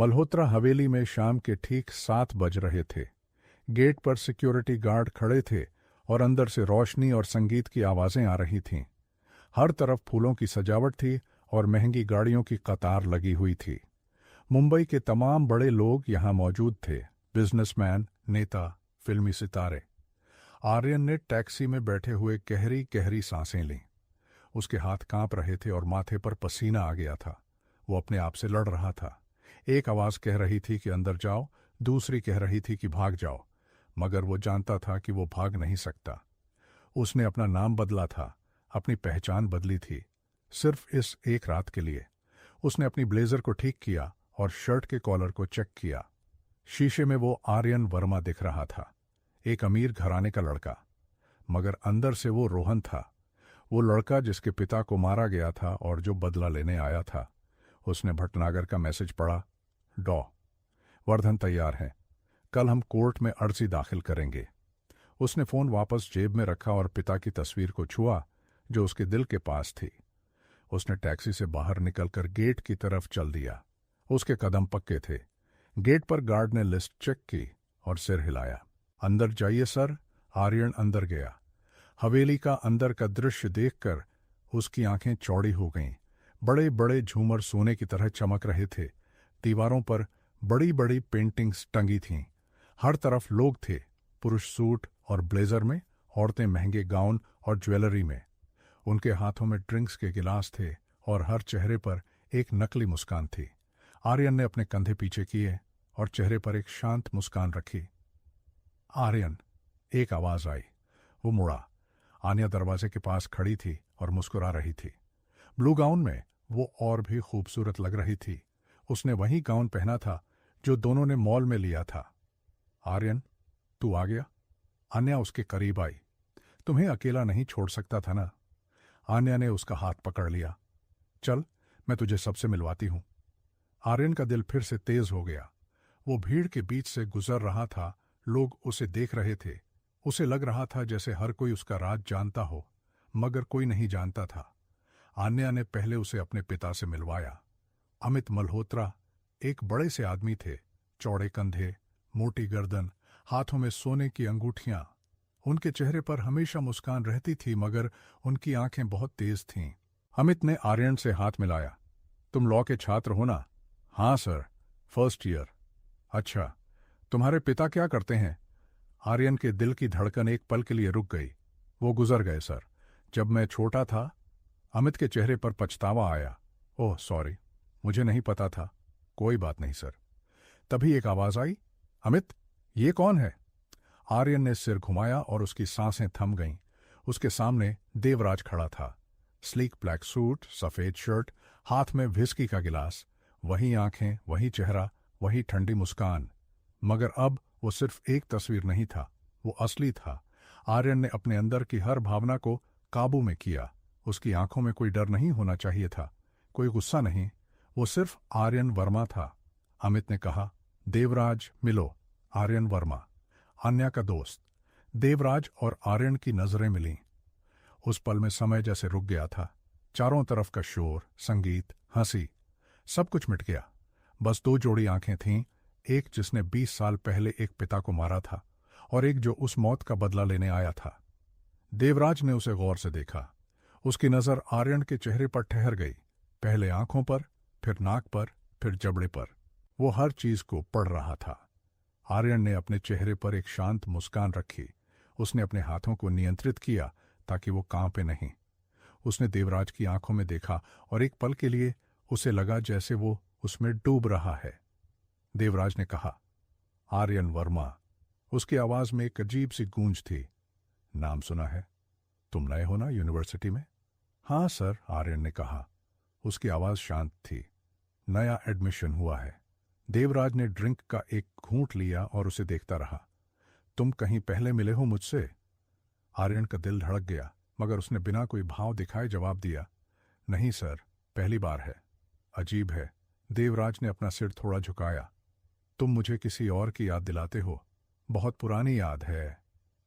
मल्होत्रा हवेली में शाम के ठीक 7 बज रहे थे। गेट पर सिक्योरिटी गार्ड खड़े थे और अंदर से रोशनी और संगीत की आवाजें आ रही थीं। हर तरफ फूलों की सजावट थी और महंगी गाड़ियों की कतार लगी हुई थी। मुंबई के तमाम बड़े लोग यहाँ मौजूद थे, बिजनेसमैन, नेता, फिल्मी सितारे। आर्यन ने टैक्सी में बैठे हुए गहरी गहरी सांसें लीं। उसके हाथ कांप रहे थे और माथे पर पसीना आ गया था। वो अपने आप से लड़ रहा था। एक आवाज कह रही थी कि अंदर जाओ, दूसरी कह रही थी कि भाग जाओ, मगर वो जानता था कि वो भाग नहीं सकता। उसने अपना नाम बदला था, अपनी पहचान बदली थी, सिर्फ इस एक रात के लिए। उसने अपनी ब्लेजर को ठीक किया और शर्ट के कॉलर को चेक किया। शीशे में वो आर्यन वर्मा दिख रहा था, एक अमीर घराने का लड़का, मगर अंदर से वो रोहन था, वो लड़का जिसके पिता को मारा गया था और जो बदला लेने आया था। उसने भटनागर का मैसेज पढ़ा। डॉ वर्धन तैयार है, कल हम कोर्ट में अर्जी दाखिल करेंगे। उसने फोन वापस जेब में रखा और पिता की तस्वीर को छुआ जो उसके दिल के पास थी। उसने टैक्सी से बाहर निकलकर गेट की तरफ चल दिया। उसके कदम पक्के थे। गेट पर गार्ड ने लिस्ट चेक की और सिर हिलाया। अंदर जाइए सर। आर्यन अंदर गया। हवेली का अंदर का दृश्य देखकर उसकी आंखें चौड़ी हो गईं। बड़े बड़े झूमर सोने की तरह चमक रहे थे। दीवारों पर बड़ी बड़ी पेंटिंग्स टंगी थीं। हर तरफ लोग थे, पुरुष सूट और ब्लेजर में, औरतें महंगे गाउन और ज्वेलरी में। उनके हाथों में ड्रिंक्स के गिलास थे और हर चेहरे पर एक नकली मुस्कान थी। आर्यन ने अपने कंधे पीछे किए और चेहरे पर एक शांत मुस्कान रखी। आर्यन, एक आवाज आई। वो मुड़ा। आन्या दरवाजे के पास खड़ी थी और मुस्कुरा रही थी। ब्लू गाउन में वो और भी खूबसूरत लग रही थी। उसने वही गाउन पहना था जो दोनों ने मॉल में लिया था। आर्यन, तू आ गया? आन्या उसके करीब आई। तुम्हें अकेला नहीं छोड़ सकता था ना? आन्या ने उसका हाथ पकड़ लिया। चल, मैं तुझे सबसे मिलवाती हूं। आर्यन का दिल फिर से तेज हो गया। वो भीड़ के बीच से गुजर रहा था। लोग उसे देख रहे थे। उसे लग रहा था जैसे हर कोई उसका राज जानता हो, मगर कोई नहीं जानता था। आन्या ने पहले उसे अपने पिता से मिलवाया। अमित मल्होत्रा एक बड़े से आदमी थे, चौड़े कंधे, मोटी गर्दन, हाथों में सोने की अंगूठियां। उनके चेहरे पर हमेशा मुस्कान रहती थी, मगर उनकी आंखें बहुत तेज थीं। अमित ने आर्यन से हाथ मिलाया। तुम लॉ के छात्र हो ना? हाँ सर, फर्स्ट ईयर। अच्छा, तुम्हारे पिता क्या करते हैं? आर्यन के दिल की धड़कन एक पल के लिए रुक गई। वो गुजर गए सर, जब मैं छोटा था। अमित के चेहरे पर पछतावा आया। ओह सॉरी, मुझे नहीं पता था। कोई बात नहीं सर। तभी एक आवाज आई, अमित, ये कौन है? आर्यन ने सिर घुमाया और उसकी सांसें थम गईं। उसके सामने देवराज खड़ा था। स्लीक ब्लैक सूट, सफेद शर्ट, हाथ में व्हिस्की का गिलास, वही आंखें, वही चेहरा, वही ठंडी मुस्कान। मगर अब वो सिर्फ एक तस्वीर नहीं था, वो असली था। आर्यन ने अपने अंदर की हर भावना को काबू में किया। उसकी आंखों में कोई डर नहीं होना चाहिए था, कोई गुस्सा नहीं। वो सिर्फ आर्यन वर्मा था। अमित ने कहा, देवराज मिलो। आर्यन वर्मा, आन्या का दोस्त। देवराज और आर्यन की नजरें मिलीं। उस पल में समय जैसे रुक गया था। चारों तरफ का शोर, संगीत, हंसी, सब कुछ मिट गया। बस दो जोड़ी आंखें थीं, एक जिसने 20 साल पहले एक पिता को मारा था और एक जो उस मौत का बदला लेने आया था। देवराज ने उसे गौर से देखा। उसकी नजर आर्यन के चेहरे पर ठहर गई, पहले आंखों पर, फिर नाक पर, फिर जबड़े पर। वो हर चीज को पढ़ रहा था। आर्यन ने अपने चेहरे पर एक शांत मुस्कान रखी। उसने अपने हाथों को नियंत्रित किया ताकि वो कांपे नहीं। उसने देवराज की आंखों में देखा और एक पल के लिए उसे लगा जैसे वो उसमें डूब रहा है। देवराज ने कहा, आर्यन वर्मा। उसकी आवाज में एक अजीब सी गूंज थी। नाम सुना है? तुम नए हो ना यूनिवर्सिटी में? हाँ सर, आर्यन ने कहा। उसकी आवाज शांत थी। नया एडमिशन हुआ है। देवराज ने ड्रिंक का एक घूंट लिया और उसे देखता रहा। तुम कहीं पहले मिले हो मुझसे? आर्यन का दिल धड़क गया, मगर उसने बिना कोई भाव दिखाए जवाब दिया, नहीं सर, पहली बार है। अजीब है। देवराज ने अपना सिर थोड़ा झुकाया। तुम मुझे किसी और की याद दिलाते हो, बहुत पुरानी याद है।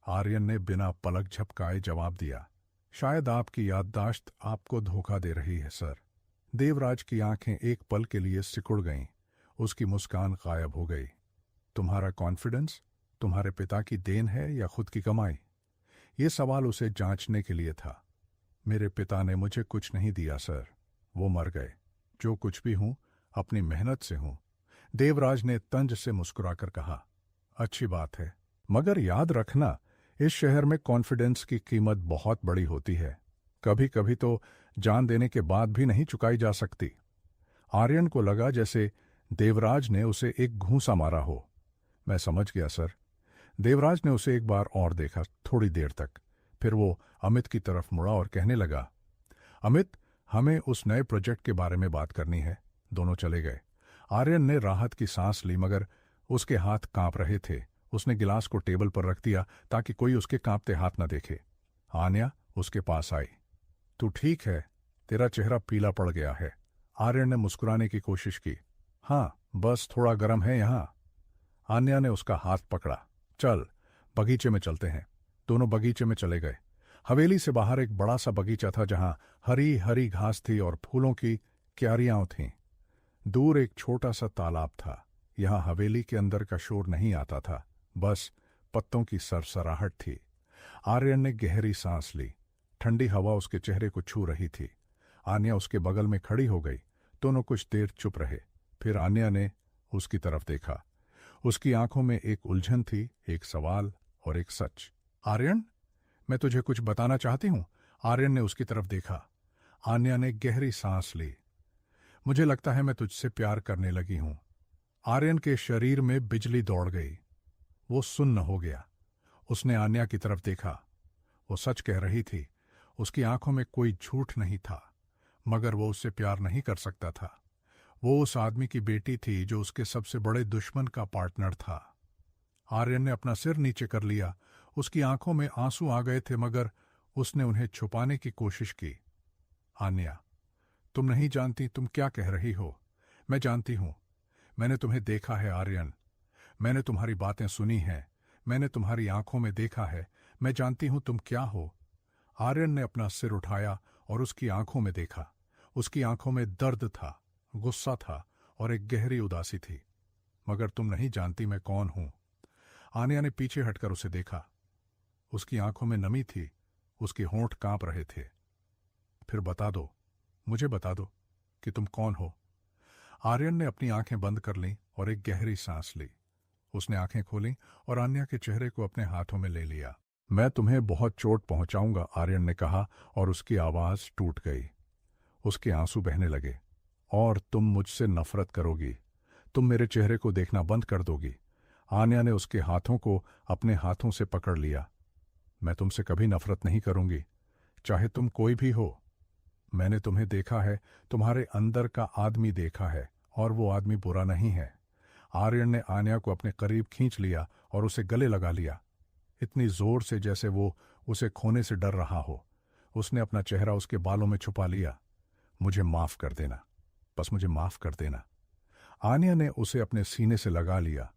आर्यन ने बिना पलक झपकाए जवाब दिया, शायद आपकी याददाश्त आपको धोखा दे रही है सर। देवराज की आंखें एक पल के लिए सिकुड़ गईं। उसकी मुस्कान गायब हो गई। तुम्हारा कॉन्फिडेंस तुम्हारे पिता की देन है या खुद की कमाई? ये सवाल उसे जांचने के लिए था। मेरे पिता ने मुझे कुछ नहीं दिया सर, वो मर गए। जो कुछ भी हूं अपनी मेहनत से हूं, देवराज ने तंज से मुस्कुराकर कहा। अच्छी बात है, मगर याद रखना, इस शहर में कॉन्फिडेंस की कीमत बहुत बड़ी होती है। कभी कभी तो जान देने के बाद भी नहीं चुकाई जा सकती। आर्यन को लगा जैसे देवराज ने उसे एक घूंसा मारा हो। मैं समझ गया सर। देवराज ने उसे एक बार और देखा, थोड़ी देर तक। फिर वो अमित की तरफ मुड़ा और कहने लगा, अमित, हमें उस नए प्रोजेक्ट के बारे में बात करनी है। दोनों चले गए। आर्यन ने राहत की सांस ली, मगर उसके हाथ कांप रहे थे। उसने गिलास को टेबल पर रख दिया ताकि कोई उसके कांपते हाथ न देखे। आन्या उसके पास आई। तू ठीक है? तेरा चेहरा पीला पड़ गया है। आर्यन ने मुस्कुराने की कोशिश की। हाँ, बस थोड़ा गर्म है यहां। आन्या ने उसका हाथ पकड़ा। चल, बगीचे में चलते हैं। दोनों बगीचे में चले गए। हवेली से बाहर एक बड़ा सा बगीचा था जहां हरी हरी घास थी और फूलों की क्यारियां थीं। दूर एक छोटा सा तालाब था। यहां हवेली के अंदर का शोर नहीं आता था, बस पत्तों की सरसराहट थी। आर्यन ने गहरी सांस ली। ठंडी हवा उसके चेहरे को छू रही थी। आन्या उसके बगल में खड़ी हो गई। दोनों कुछ देर चुप रहे। फिर आन्या ने उसकी तरफ देखा। उसकी आंखों में एक उलझन थी, एक सवाल और एक सच। आर्यन, मैं तुझे कुछ बताना चाहती हूं। आर्यन ने उसकी तरफ देखा। आन्या ने गहरी सांस ली। मुझे लगता है मैं तुझसे प्यार करने लगी हूं। आर्यन के शरीर में बिजली दौड़ गई। वो सुन्न हो गया। उसने आन्या की तरफ देखा। वो सच कह रही थी। उसकी आंखों में कोई झूठ नहीं था, मगर वो उससे प्यार नहीं कर सकता था। वो उस आदमी की बेटी थी जो उसके सबसे बड़े दुश्मन का पार्टनर था। आर्यन ने अपना सिर नीचे कर लिया। उसकी आंखों में आंसू आ गए थे, मगर उसने उन्हें छुपाने की कोशिश की। आन्या, तुम नहीं जानती तुम क्या कह रही हो। मैं जानती हूं। मैंने तुम्हें देखा है आर्यन। मैंने तुम्हारी बातें सुनी हैं। मैंने तुम्हारी आंखों में देखा है। मैं जानती हूं तुम क्या हो। आर्यन ने अपना सिर उठाया और उसकी आंखों में देखा। उसकी आंखों में दर्द था, गुस्सा था और एक गहरी उदासी थी। मगर तुम नहीं जानती मैं कौन हूं। आन्या ने पीछे हटकर उसे देखा। उसकी आंखों में नमी थी। उसके होंठ कांप रहे थे। फिर बता दो, मुझे बता दो कि तुम कौन हो। आर्यन ने अपनी आंखें बंद कर लीं और एक गहरी सांस ली। उसने आंखें खोलीं और आन्या के चेहरे को अपने हाथों में ले लिया। मैं तुम्हें बहुत चोट पहुंचाऊंगा, आर्यन ने कहा और उसकी आवाज टूट गई। उसके आंसू बहने लगे। और तुम मुझसे नफरत करोगी। तुम मेरे चेहरे को देखना बंद कर दोगी। आन्या ने उसके हाथों को अपने हाथों से पकड़ लिया। मैं तुमसे कभी नफरत नहीं करूंगी, चाहे तुम कोई भी हो। मैंने तुम्हें देखा है, तुम्हारे अंदर का आदमी देखा है, और वो आदमी बुरा नहीं है। आर्यन ने आन्या को अपने करीब खींच लिया और उसे गले लगा लिया, इतनी जोर से जैसे वो उसे खोने से डर रहा हो। उसने अपना चेहरा उसके बालों में छुपा लिया। मुझे माफ कर देना, बस मुझे माफ कर देना। आन्या ने उसे अपने सीने से लगा लिया।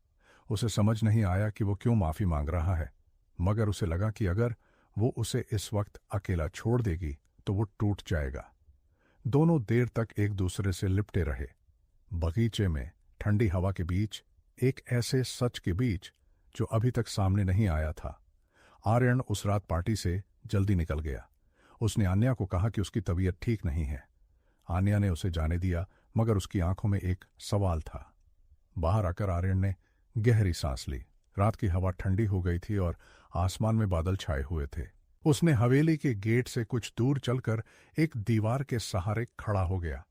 उसे समझ नहीं आया कि वो क्यों माफी मांग रहा है, मगर उसे लगा कि अगर वो उसे इस वक्त अकेला छोड़ देगी तो वो टूट जाएगा। दोनों देर तक एक दूसरे से लिपटे रहे, बगीचे में, ठंडी हवा के बीच, एक ऐसे सच के बीच जो अभी तक सामने नहीं आया था। आर्यन उस रात पार्टी से जल्दी निकल गया। उसने आन्या को कहा कि उसकी तबीयत ठीक नहीं है। आन्या ने उसे जाने दिया, मगर उसकी आंखों में एक सवाल था। बाहर आकर आर्यन ने गहरी सांस ली। रात की हवा ठंडी हो गई थी और आसमान में बादल छाए हुए थे। उसने हवेली के गेट से कुछ दूर चलकर एक दीवार के सहारे खड़ा हो गया।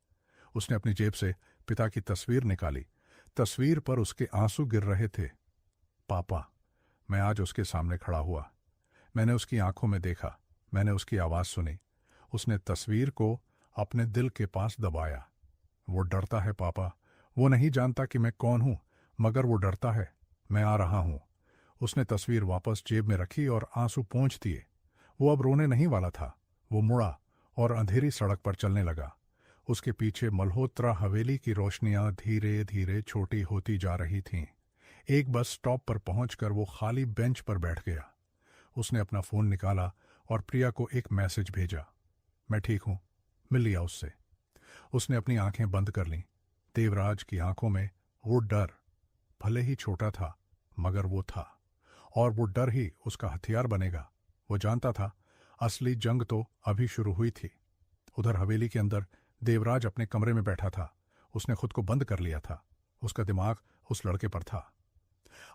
उसने अपनी जेब से पिता की तस्वीर निकाली। तस्वीर पर उसके आंसू गिर रहे थे। पापा, मैं आज उसके सामने खड़ा हुआ। मैंने उसकी आंखों में देखा, मैंने उसकी आवाज सुनी। उसने तस्वीर को अपने दिल के पास दबाया। वो डरता है पापा। वो नहीं जानता कि मैं कौन हूं, मगर वो डरता है। मैं आ रहा हूं। उसने तस्वीर वापस जेब में रखी और आंसू पोंछ दिए। वो अब रोने नहीं वाला था। वो मुड़ा और अंधेरी सड़क पर चलने लगा। उसके पीछे मल्होत्रा हवेली की रोशनियां धीरे धीरे छोटी होती जा रही थीं। एक बस स्टॉप पर पहुंचकर वो खाली बेंच पर बैठ गया। उसने अपना फोन निकाला और प्रिया को एक मैसेज भेजा। मैं ठीक हूं, मिल लिया उससे। उसने अपनी आंखें बंद कर लीं। देवराज की आंखों में वो डर, भले ही छोटा था, मगर वो था, और वो डर ही उसका हथियार बनेगा। वो जानता था असली जंग तो अभी शुरू हुई थी। उधर हवेली के अंदर देवराज अपने कमरे में बैठा था। उसने खुद को बंद कर लिया था। उसका दिमाग उस लड़के पर था।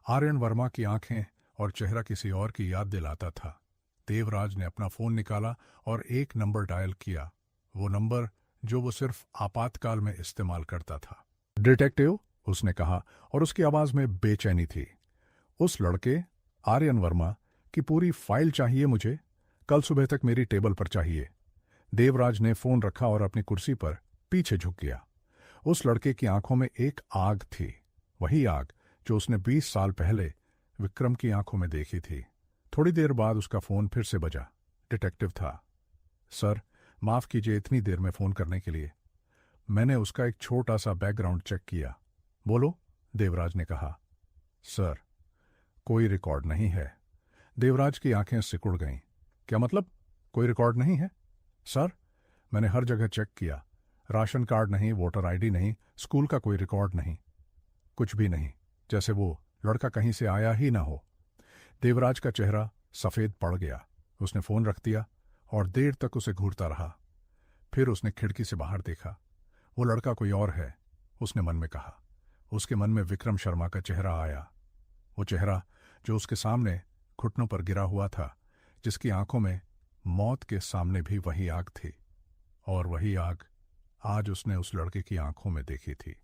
आर्यन वर्मा की आंखें और चेहरा किसी और की याद दिलाता था। देवराज ने अपना फोन निकाला और एक नंबर डायल किया, वो नंबर जो वो सिर्फ आपातकाल में इस्तेमाल करता था। डिटेक्टिव, उसने कहा, और उसकी आवाज में बेचैनी थी। उस लड़के आर्यन वर्मा की पूरी फाइल चाहिए मुझे, कल सुबह तक मेरी टेबल पर चाहिए। देवराज ने फोन रखा और अपनी कुर्सी पर पीछे झुक गया। उस लड़के की आंखों में एक आग थी, वही आग जो उसने 20 साल पहले विक्रम की आंखों में देखी थी। थोड़ी देर बाद उसका फोन फिर से बजा। डिटेक्टिव था। सर, माफ कीजिए इतनी देर में फोन करने के लिए। मैंने उसका एक छोटा सा बैकग्राउंड चेक किया। बोलो, देवराज ने कहा। सर, कोई रिकॉर्ड नहीं है। देवराज की आंखें सिकुड़ गईं। क्या मतलब, कोई रिकॉर्ड नहीं है? सर, मैंने हर जगह चेक किया। राशन कार्ड नहीं, वोटर आईडी नहीं, स्कूल का कोई रिकॉर्ड नहीं, कुछ भी नहीं, जैसे वो लड़का कहीं से आया ही ना हो। देवराज का चेहरा सफेद पड़ गया। उसने फोन रख दिया और देर तक उसे घूरता रहा। फिर उसने खिड़की से बाहर देखा। वो लड़का कोई और है, उसने मन में कहा। उसके मन में विक्रम शर्मा का चेहरा आया, वो चेहरा जो उसके सामने घुटनों पर गिरा हुआ था, जिसकी आंखों में मौत के सामने भी वही आग थी। और वही आग आज उसने उस लड़के की आंखों में देखी थी।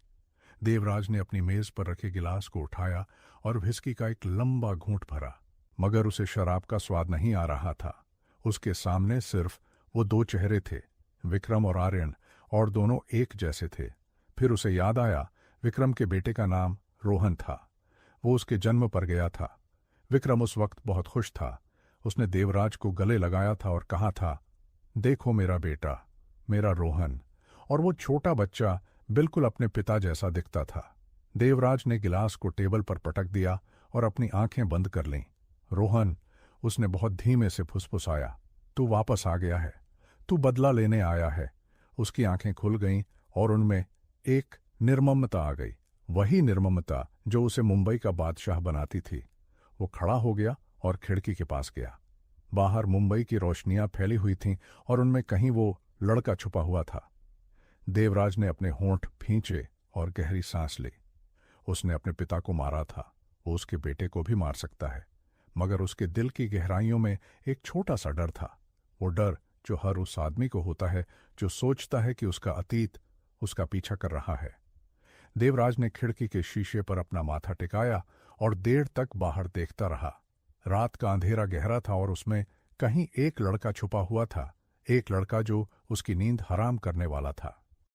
देवराज ने अपनी मेज पर रखे गिलास को उठाया और व्हिस्की का एक लंबा घूंट भरा, मगर उसे शराब का स्वाद नहीं आ रहा था। उसके सामने सिर्फ वो दो चेहरे थे, विक्रम और आर्यन, और दोनों एक जैसे थे। फिर उसे याद आया, विक्रम के बेटे का नाम रोहन था। वो उसके जन्म पर गया था। विक्रम उस वक्त बहुत खुश था। उसने देवराज को गले लगाया था और कहा था, देखो मेरा बेटा, मेरा रोहन। और वो छोटा बच्चा बिल्कुल अपने पिता जैसा दिखता था। देवराज ने गिलास को टेबल पर पटक दिया और अपनी आंखें बंद कर लीं। रोहन, उसने बहुत धीमे से फुसफुसाया, तू वापस आ गया है, तू बदला लेने आया है। उसकी आंखें खुल गईं और उनमें एक निर्ममता आ गई, वही निर्ममता जो उसे मुंबई का बादशाह बनाती थी। वो खड़ा हो गया और खिड़की के पास गया। बाहर मुंबई की रोशनियां फैली हुई थीं और उनमें कहीं वो लड़का छुपा हुआ था। देवराज ने अपने होंठ भींचे और गहरी सांस ली। उसने अपने पिता को मारा था, वो उसके बेटे को भी मार सकता है, मगर उसके दिल की गहराइयों में एक छोटा सा डर था। वो डर जो हर उस आदमी को होता है जो सोचता है कि उसका अतीत उसका पीछा कर रहा है। देवराज ने खिड़की के शीशे पर अपना माथा टिकाया और देर तक बाहर देखता रहा। रात का अंधेरा गहरा था और उसमें कहीं एक लड़का छुपा हुआ था, एक लड़का जो उसकी नींद हराम करने वाला था।